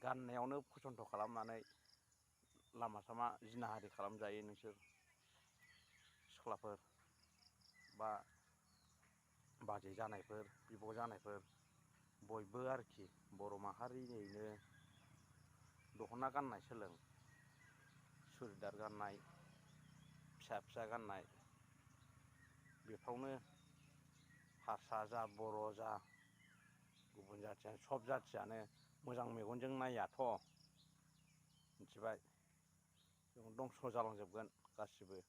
गाननायावनो फसन्थ खालामनानै लामा सामा जिनाहारि खालामजायो नोंसोर सिख्लाफोर बा बाजै जानायफोर बिब' जानायफोर बयबो आरोखि बर' माहारियैनो दख'ना गाननाय सोलों सुरिदार गाननाय फिसा फिसा गाननाय बेफ्रावनो हारसा जा बर' जा गुबुन जाथियानो सब जाथियानो मोजां मेगनजों नायाथ' मिथिबाय दंस' जालांजोबगोन गासिबो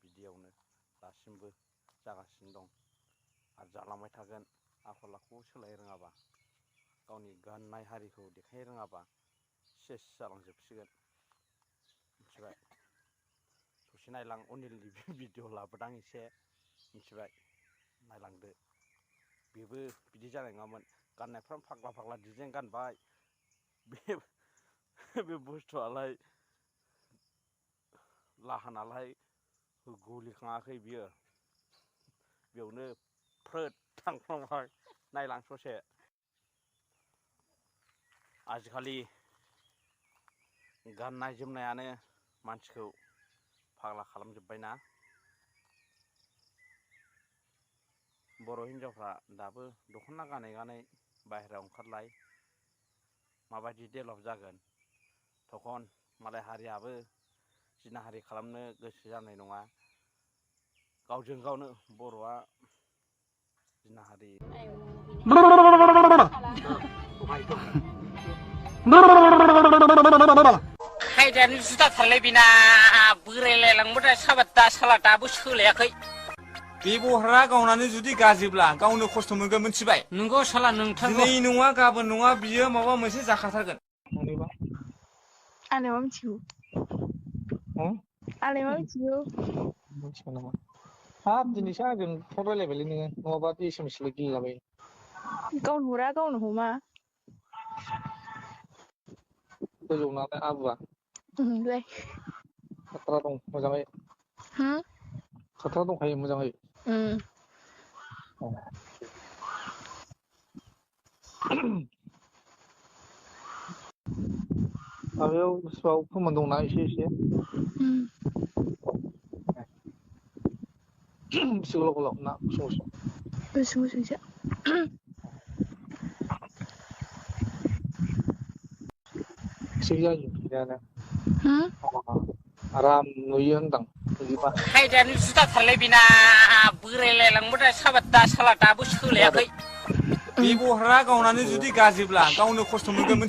बिदियावनो दासिमबो जागासिनो दं आरो जालांबाय थागोन आखल आखुखौ सोलाय रोङाबा गावनि गाननाय हारिखौ देखाय रोङाबा सेस जालांजोबसिगोन मिथिबाय ससे नायलां अनिलनि भिडिअ लाबोदां एसे मिथिबाय नायलांदो बेबो बिदि जानाय नङामोन गाननायफ्रा फाग्ला फाग्ला डिजाइन गानबाय बे बुस्थुआलाय लाहानालाय गलिखाङाखै बियो बेयावनो फ्रोद थांफ्लांबाय नायलां ससे आजिखालि गाननाय जोमनायानो मानसिखौ फाग्ला खालामजोब्बायना बर' हिनजावफ्रा दाबो दख'ना गानै गानै बाहेरायाव ओंखारलाय माबायदि डेभेलप जागोन तखन मालाय हारियाबो जिनाहारि खालामनो गोसो जानाय नङा गावजों गावनो बर'आ जिनाहारि खायदायानो जुदाथारलै बेना बोरायलायलांबाथाय साबादा साला दाबो सोलायाखै बेबहारा गावनानो जुदि गाज्रिब्ला गावनो खस्थ' मोनगोन मिथिबाय नोंगौ साला नोंथारगौ दिनै नङा गाबोन नङा बियो माबा मोनसे जाखाथारगोन आलाय मा मिथिगौ आलाय मा मिथिगौ मिथिगौ नामा हाब दिनैसो आंजों फन रायलायबायलै नोङो नङाबा एसएमएसल' गेलेलाबायो गावनो हरा गावनो हमा गोजौनालाय आबुआ ओमलाय खाथ्रा दं मोजाङै खाथ्रा दंखायो मोजाङै माबायाव गोसोआव फोरमान दंना एसे एसे बेसे गोलाव गोलाव ना गुसुं गुसुं गुसुं गुसुंसो एसे जायो बिदायानो आराम नुयो होनदां नुयोबा खायदायानो जुदाथारलै बेना बोरायलायलांबाथाय साबादा साला दाबो सोलायाखै बेबहारा गावनानो जुदि गाज्रिब्ला गावनो खस्थ' मोनगोन